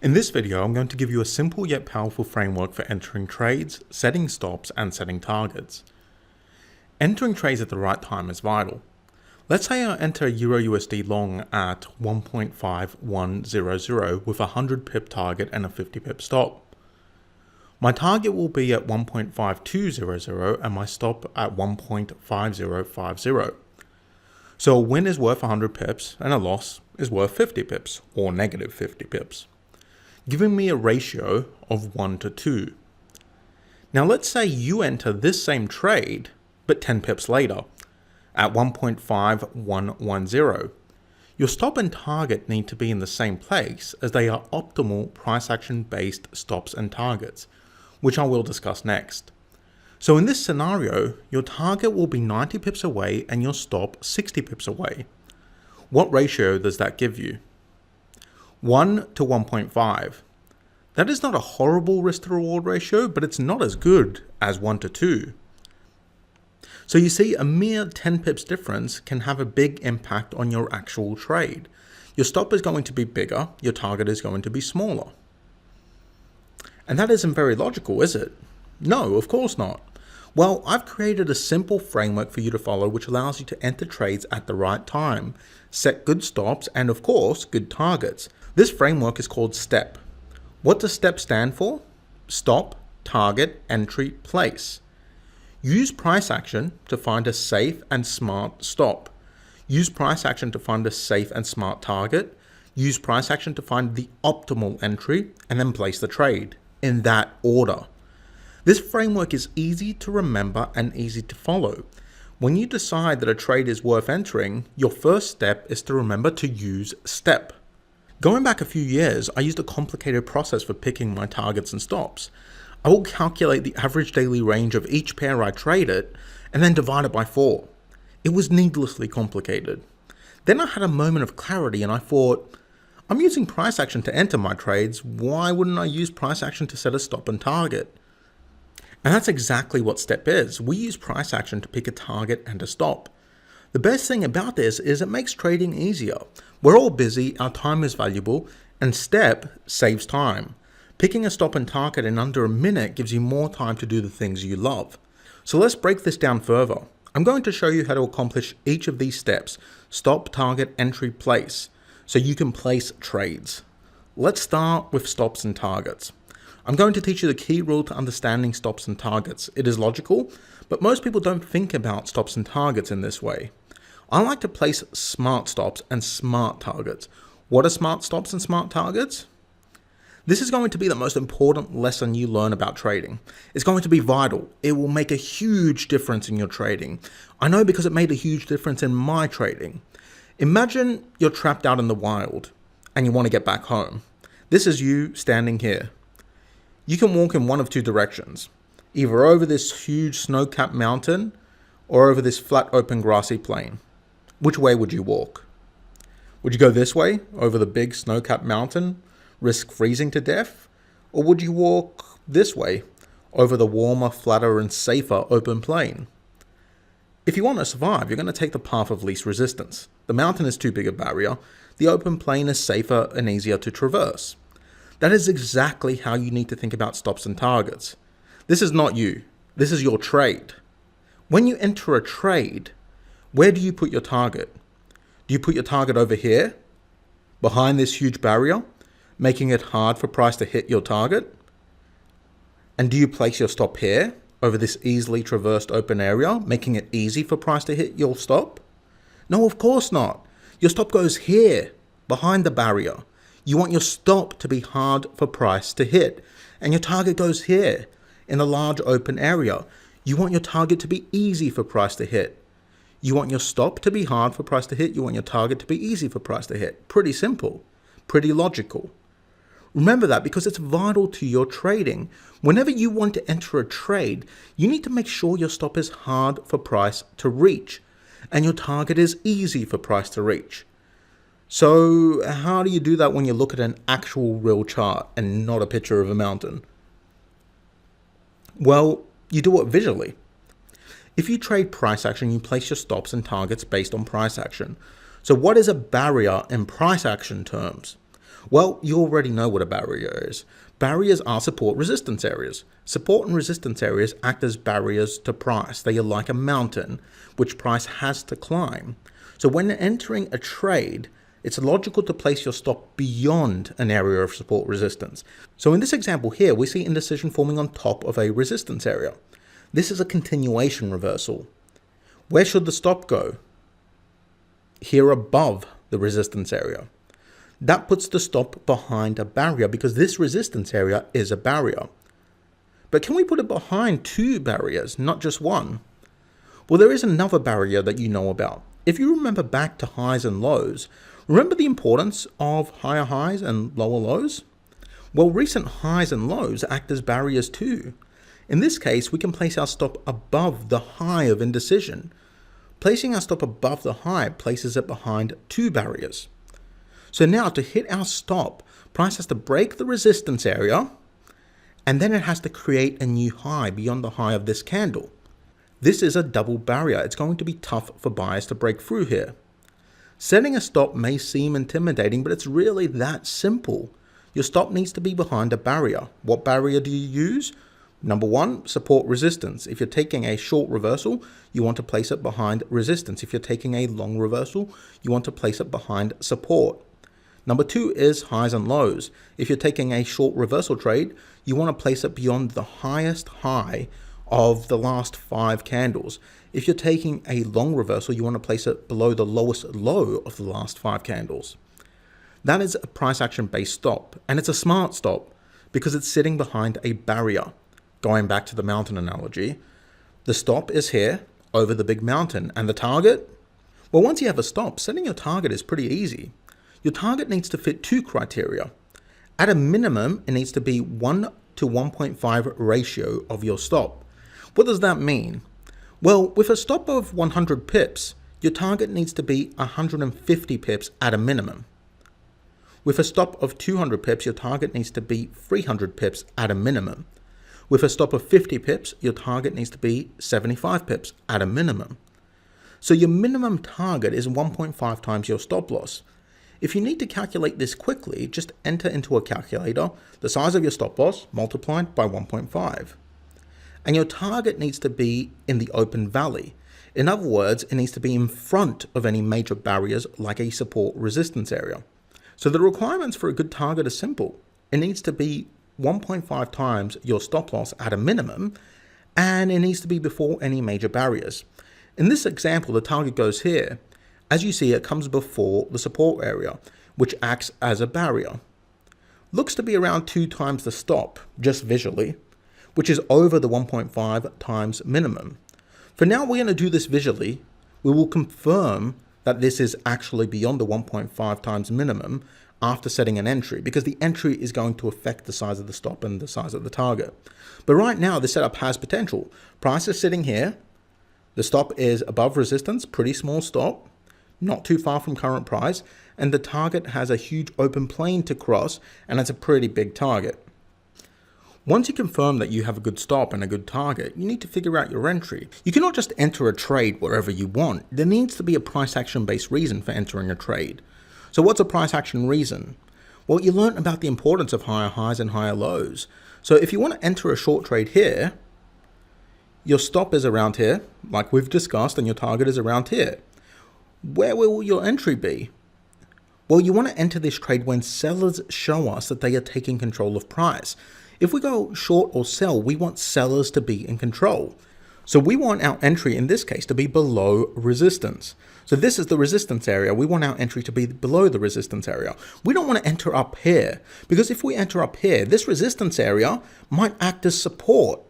In this video, I'm going to give you a simple yet powerful framework for entering trades, setting stops, and setting targets. Entering trades at the right time is vital. Let's say I enter EURUSD long at 1.5100 with a 100 pip target and a 50 pip stop. My target will be at 1.5200 and my stop at 1.5050. So a win is worth 100 pips and a loss is worth 50 pips or negative 50 pips, giving me a ratio of 1 to 2. Now let's say you enter this same trade, but 10 pips later, at 1.5110. Your stop and target need to be in the same place as they are optimal price action based stops and targets, which I will discuss next. So in this scenario, your target will be 90 pips away and your stop 60 pips away. What ratio does that give you? 1 to 1.5. That is not a horrible risk to reward ratio, but it's not as good as 1 to 2. So you see, a mere 10 pips difference can have a big impact on your actual trade. Your stop is going to be bigger, your target is going to be smaller. And that isn't very logical, is it? No, of course not. Well, I've created a simple framework for you to follow which allows you to enter trades at the right time, set good stops, and of course, good targets. This framework is called STEP. What does STEP stand for? Stop, target, entry, place. Use price action to find a safe and smart stop. Use price action to find a safe and smart target. Use price action to find the optimal entry, and then place the trade in that order. This framework is easy to remember and easy to follow. When you decide that a trade is worth entering, your first step is to remember to use STEP. Going back a few years, I used a complicated process for picking my targets and stops. I will calculate the average daily range of each pair I traded and then divide it by 4. It was needlessly complicated. Then I had a moment of clarity and I thought, I'm using price action to enter my trades, why wouldn't I use price action to set a stop and target? And that's exactly what STEP is. We use price action to pick a target and a stop. The best thing about this is it makes trading easier. We're all busy, our time is valuable, and STEP saves time. Picking a stop and target in under a minute gives you more time to do the things you love. So let's break this down further. I'm going to show you how to accomplish each of these steps: stop, target, entry, place, so you can place trades. Let's start with stops and targets. I'm going to teach you the key rule to understanding stops and targets. It is logical, but most people don't think about stops and targets in this way. I like to place smart stops and smart targets. What are smart stops and smart targets? This is going to be the most important lesson you learn about trading. It's going to be vital. It will make a huge difference in your trading. I know because it made a huge difference in my trading. Imagine you're trapped out in the wild and you want to get back home. This is you standing here. You can walk in one of two directions, either over this huge snow-capped mountain or over this flat open grassy plain. Which way would you walk? Would you go this way, over the big snow-capped mountain, risk freezing to death? Or would you walk this way, over the warmer, flatter, and safer open plain? If you want to survive, you're going to take the path of least resistance. The mountain is too big a barrier. The open plain is safer and easier to traverse. That is exactly how you need to think about stops and targets. This is not you. This is your trade. When you enter a trade, where do you put your target? Do you put your target over here, behind this huge barrier, making it hard for price to hit your target? And do you place your stop here, over this easily traversed open area, making it easy for price to hit your stop? No, of course not. Your stop goes here, behind the barrier. You want your stop to be hard for price to hit, and your target goes here, in a large open area. You want your target to be easy for price to hit. You want your stop to be hard for price to hit. You want your target to be easy for price to hit. Pretty simple. Pretty logical. Remember that because it's vital to your trading. Whenever you want to enter a trade, you need to make sure your stop is hard for price to reach, and your target is easy for price to reach. So how do you do that when you look at an actual real chart and not a picture of a mountain? Well, you do it visually. If you trade price action, you place your stops and targets based on price action. So what is a barrier in price action terms? Well, you already know what a barrier is. Barriers are support resistance areas. Support and resistance areas act as barriers to price. They are like a mountain which price has to climb. So when entering a trade, it's logical to place your stop beyond an area of support resistance. So in this example here, we see indecision forming on top of a resistance area. This is a continuation reversal. Where should the stop go? Here above the resistance area. That puts the stop behind a barrier because this resistance area is a barrier. But can we put it behind two barriers, not just one? Well, there is another barrier that you know about. If you remember back to highs and lows, remember the importance of higher highs and lower lows? Well, recent highs and lows act as barriers too. In this case, we can place our stop above the high of indecision. Placing our stop above the high places it behind two barriers. So now to hit our stop, price has to break the resistance area, and then it has to create a new high beyond the high of this candle. This is a double barrier. It's going to be tough for buyers to break through here. Setting a stop may seem intimidating, but it's really that simple. Your stop needs to be behind a barrier. What barrier do you use? Number one, support resistance. If you're taking a short reversal, you want to place it behind resistance. If you're taking a long reversal, you want to place it behind support. Number two is highs and lows. If you're taking a short reversal trade, you want to place it beyond the highest high of the last 5 candles. If you're taking a long reversal, you want to place it below the lowest low of the last 5 candles. That is a price action based stop, and it's a smart stop because it's sitting behind a barrier. Going back to the mountain analogy, the stop is here over the big mountain, and the target? Well, once you have a stop, setting your target is pretty easy. Your target needs to fit 2 criteria. At a minimum, it needs to be 1 to 1.5 ratio of your stop. What does that mean? Well, with a stop of 100 pips, your target needs to be 150 pips at a minimum. With a stop of 200 pips, your target needs to be 300 pips at a minimum. With a stop of 50 pips, your target needs to be 75 pips at a minimum. So your minimum target is 1.5 times your stop loss. If you need to calculate this quickly, just enter into a calculator the size of your stop loss multiplied by 1.5. And your target needs to be in the open valley. In other words, it needs to be in front of any major barriers like a support resistance area. So the requirements for a good target are simple. It needs to be 1.5 times your stop loss at a minimum, and it needs to be before any major barriers. In this example, the target goes here. As you see, it comes before the support area, which acts as a barrier. Looks to be around 2 times the stop, just visually, which is over the 1.5 times minimum. For now, we're going to do this visually. We will confirm that this is actually beyond the 1.5 times minimum after setting an entry, because the entry is going to affect the size of the stop and the size of the target. But right now, the setup has potential. Price is sitting here. The stop is above resistance, pretty small stop, not too far from current price, and the target has a huge open plane to cross, and it's a pretty big target. Once you confirm that you have a good stop and a good target, you need to figure out your entry. You cannot just enter a trade wherever you want. There needs to be a price action based reason for entering a trade. So what's a price action reason? Well, you learned about the importance of higher highs and higher lows. So if you want to enter a short trade here, your stop is around here, like we've discussed, and your target is around here. Where will your entry be? Well, you want to enter this trade when sellers show us that they are taking control of price. If we go short or sell, we want sellers to be in control. So we want our entry in this case to be below resistance. So this is the resistance area. We want our entry to be below the resistance area. We don't want to enter up here, because if we enter up here, this resistance area might act as support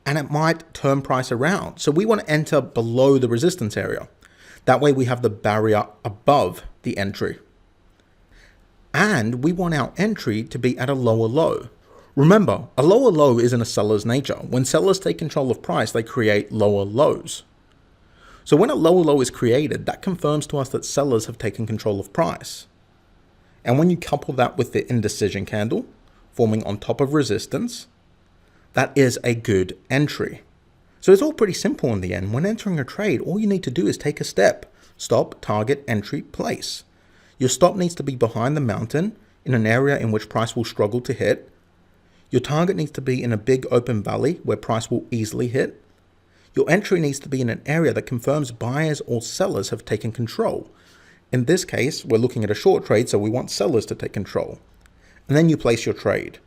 and it might turn price around. So we want to enter below the resistance area. That way we have the barrier above the entry. And we want our entry to be at a lower low. Remember, a lower low is in a seller's nature. When sellers take control of price, they create lower lows. So when a lower low is created, that confirms to us that sellers have taken control of price. And when you couple that with the indecision candle forming on top of resistance, that is a good entry. So it's all pretty simple in the end. When entering a trade, all you need to do is take a step. Stop, target, entry, place. Your stop needs to be behind the mountain. in an area in which price will struggle to hit. Your target needs to be in a big open valley where price will easily hit. Your entry needs to be in an area that confirms buyers or sellers have taken control. In this case, we're looking at a short trade, so we want sellers to take control. And then you place your trade.